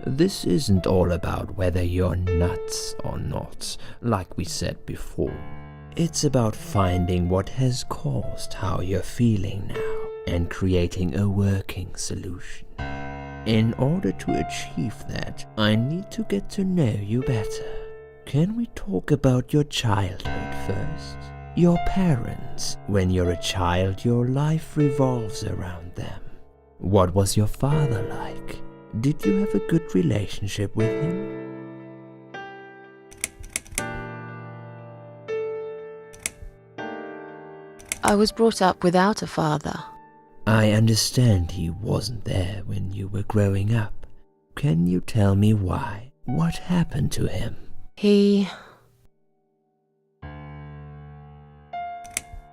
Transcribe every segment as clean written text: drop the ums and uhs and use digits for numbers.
This isn't all about whether you're nuts or not, like we said before. It's about finding what has caused how you're feeling now and creating a working solution. In order to achieve that, I need to get to know you better. Can we talk about your childhood first? Your parents. When you're a child, your life revolves around them. What was your father like? Did you have a good relationship with him? I was brought up without a father. I understand he wasn't there when you were growing up. Can you tell me why? What happened to him? He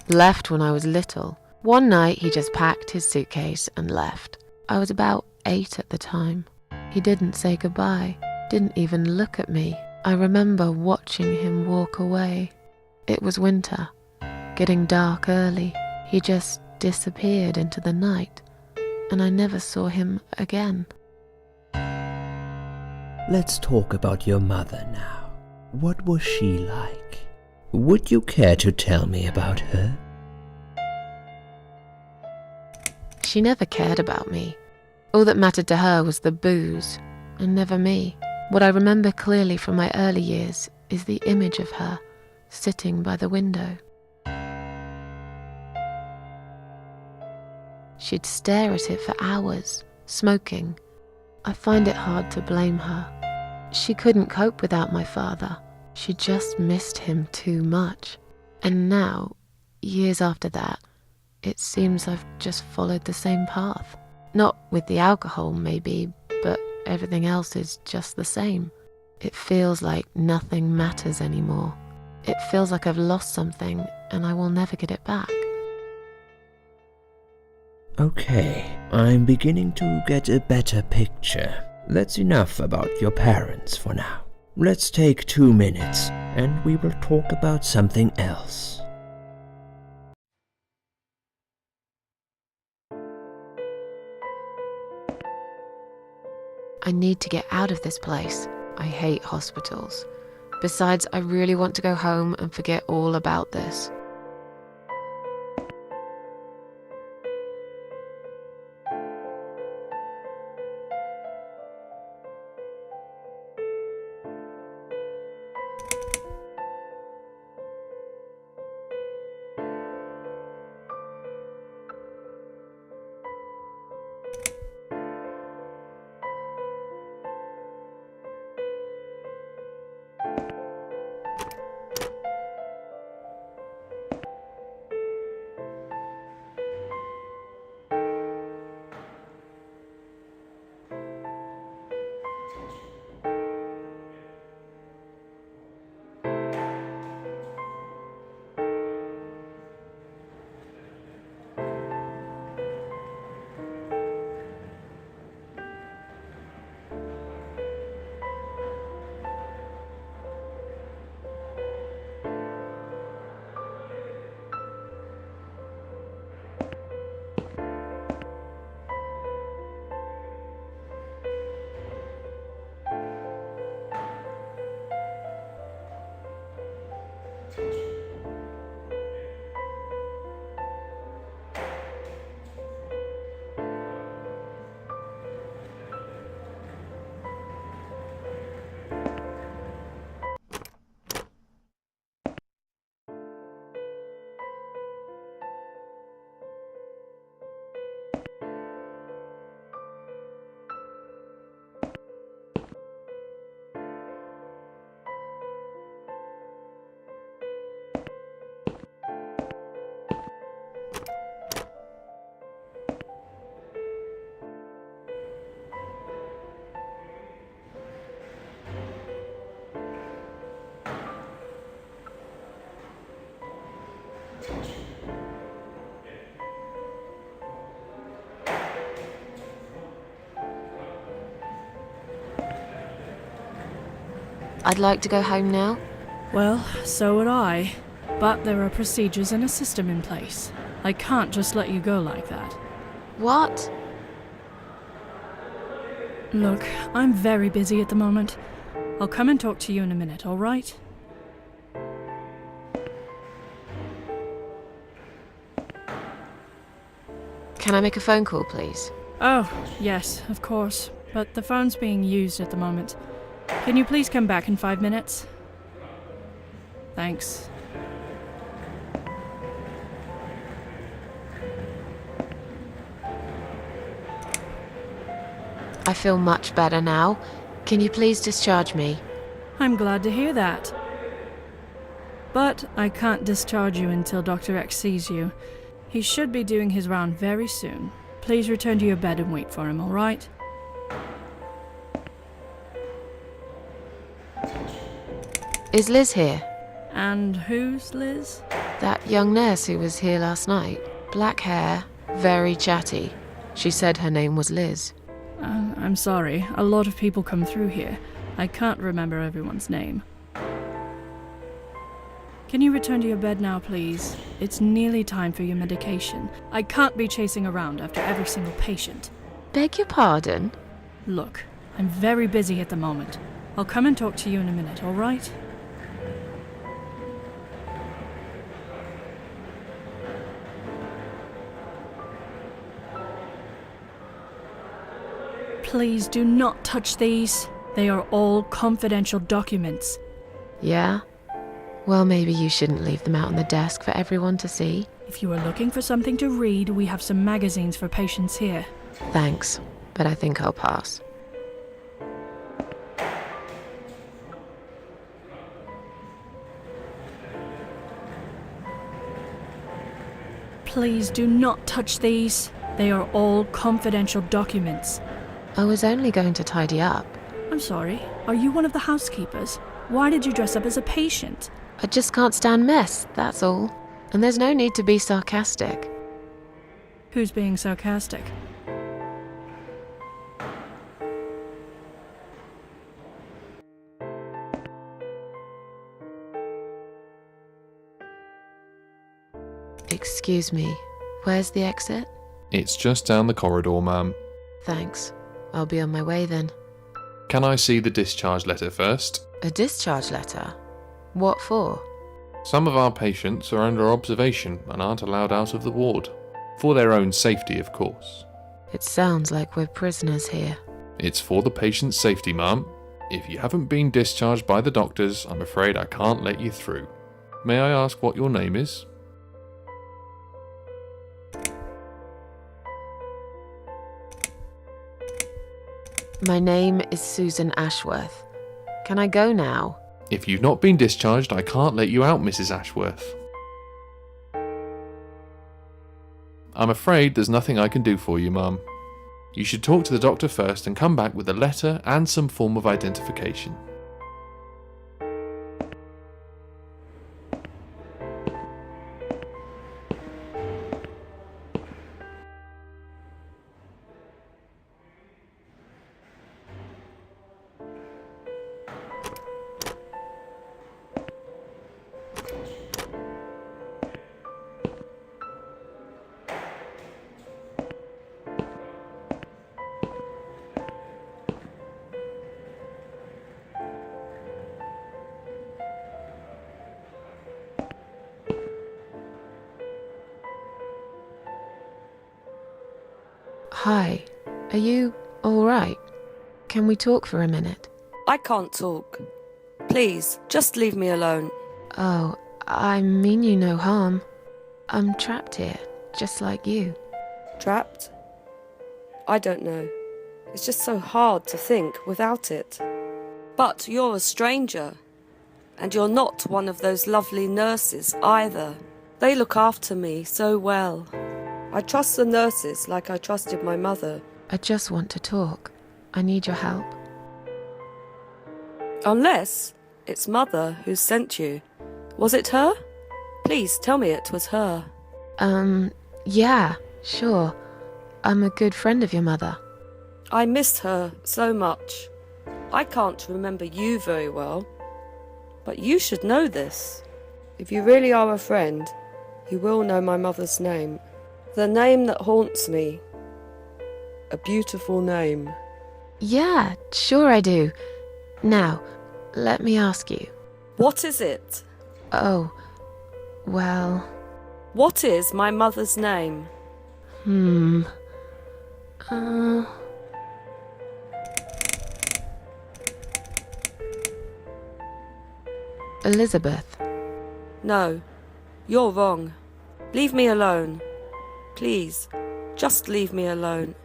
left when I was little. One night he just packed his suitcase and left. I was about 8 at the time. He didn't say goodbye, didn't even look at me. I remember watching him walk away. It was winter, getting dark early. He just disappeared into the night, and I never saw him again. Let's talk about your mother now. What was she like? Would you care to tell me about her? She never cared about me. All that mattered to her was the booze, and never me. What I remember clearly from my early years is the image of her sitting by the window. She'd stare at it for hours, smoking. I find it hard to blame her. She couldn't cope without my father. She just missed him too much. And now, years after that, it seems I've just followed the same path. Not with the alcohol, maybe, but everything else is just the same. It feels like nothing matters anymore. It feels like I've lost something and I will never get it back. Okay, I'm beginning to get a better picture. That's enough about your parents for now. Let's take 2 minutes and we will talk about something else. I need to get out of this place. I hate hospitals. Besides, I really want to go home and forget all about this. I'd like to go home now. Well, so would I. But there are procedures and a system in place. I can't just let you go like that. What? Look, I'm very busy at the moment. I'll come and talk to you in a minute, all right? Can I make a phone call, please? Oh, yes, of course. But the phone's being used at the moment. Can you please come back in 5 minutes? Thanks. I feel much better now. Can you please discharge me? I'm glad to hear that. But I can't discharge you until Dr. X sees you. He should be doing his round very soon. Please return to your bed and wait for him, all right? Is Liz here? And who's Liz? That young nurse who was here last night. Black hair, very chatty. She said her name was Liz. I'm sorry. A lot of people come through here. I can't remember everyone's name. Can you return to your bed now, please? It's nearly time for your medication. I can't be chasing around after every single patient. Beg your pardon? Look, I'm very busy at the moment. I'll come and talk to you in a minute, all right? Please do not touch these. They are all confidential documents. Yeah? Well, maybe you shouldn't leave them out on the desk for everyone to see. If you are looking for something to read, we have some magazines for patients here. Thanks, but I think I'll pass. Please do not touch these. They are all confidential documents. I was only going to tidy up. I'm sorry, are you one of the housekeepers? Why did you dress up as a patient? I just can't stand mess, that's all. And there's no need to be sarcastic. Who's being sarcastic? Excuse me, where's the exit? It's just down the corridor, ma'am. Thanks. I'll be on my way then. Can I see the discharge letter first? A discharge letter? What for? Some of our patients are under observation and aren't allowed out of the ward. For their own safety, of course. It sounds like we're prisoners here. It's for the patient's safety, ma'am. If you haven't been discharged by the doctors, I'm afraid I can't let you through. May I ask what your name is? My name is Susan Ashworth. Can I go now? If you've not been discharged, I can't let you out, Mrs. Ashworth. I'm afraid there's nothing I can do for you, ma'am. You should talk to the doctor first and come back with a letter and some form of identification. Hi, are you alright? Can we talk for a minute? I can't talk. Please, just leave me alone. Oh, I mean you no harm. I'm trapped here, just like you. Trapped? I don't know. It's just so hard to think without it. But you're a stranger. And you're not one of those lovely nurses either. They look after me so well. I trust the nurses like I trusted my mother. I just want to talk. I need your help. Unless it's Mother who sent you. Was it her? Please tell me it was her. Yeah, sure. I'm a good friend of your mother. I missed her so much. I can't remember you very well. But you should know this. If you really are a friend, you will know my mother's name. The name that haunts me. A beautiful name. Yeah, sure I do. Now, let me ask you. What is it? Oh, well... What is my mother's name? Elizabeth. No, you're wrong. Leave me alone. Please, just leave me alone.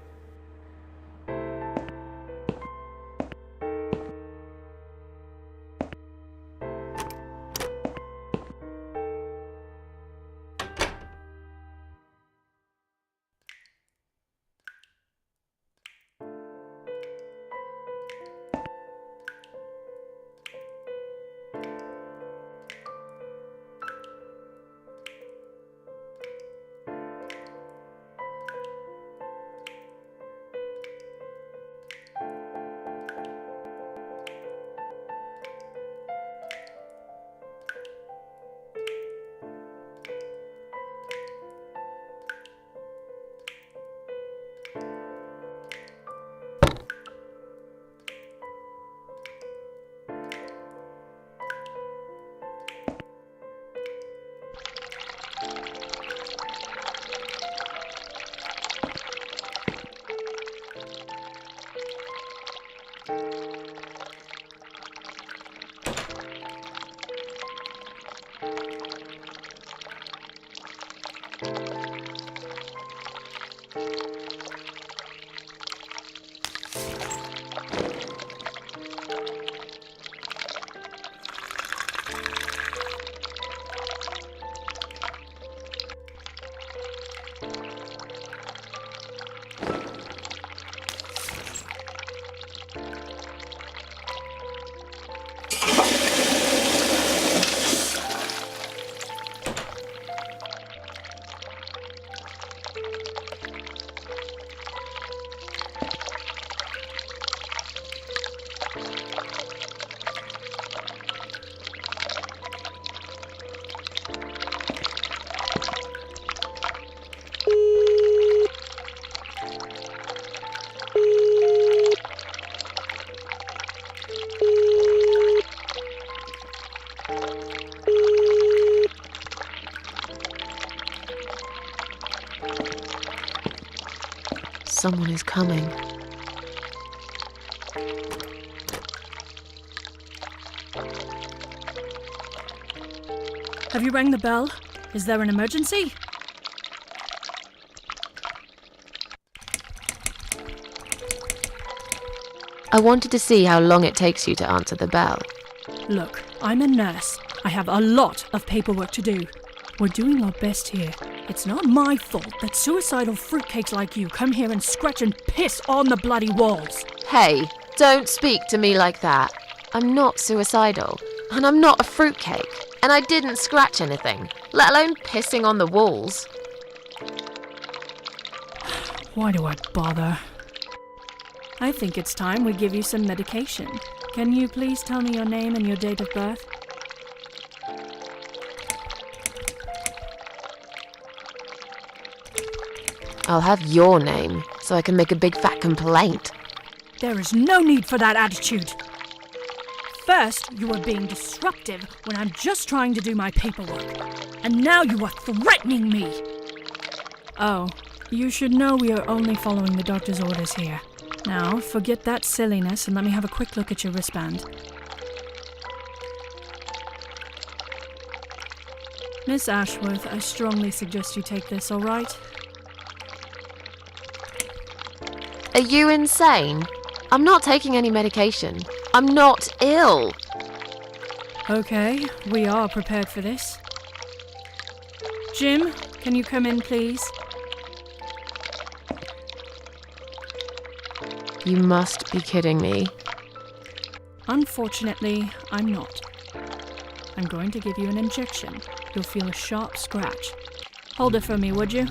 Someone is coming. Have you rang the bell? Is there an emergency? I wanted to see how long it takes you to answer the bell. Look, I'm a nurse. I have a lot of paperwork to do. We're doing our best here. It's not my fault that suicidal fruitcakes like you come here and scratch and piss on the bloody walls. Hey, don't speak to me like that. I'm not suicidal, and I'm not a fruitcake, and I didn't scratch anything, let alone pissing on the walls. Why do I bother? I think it's time we give you some medication. Can you please tell me your name and your date of birth? I'll have your name, so I can make a big fat complaint. There is no need for that attitude. First, you were being disruptive when I'm just trying to do my paperwork. And now you are threatening me. Oh, you should know we are only following the doctor's orders here. Now, forget that silliness and let me have a quick look at your wristband. Miss Ashworth, I strongly suggest you take this, all right? Are you insane? I'm not taking any medication. I'm not ill. Okay, we are prepared for this. Jim, can you come in, please? You must be kidding me. Unfortunately, I'm not. I'm going to give you an injection. You'll feel a sharp scratch. Hold it for me, would you?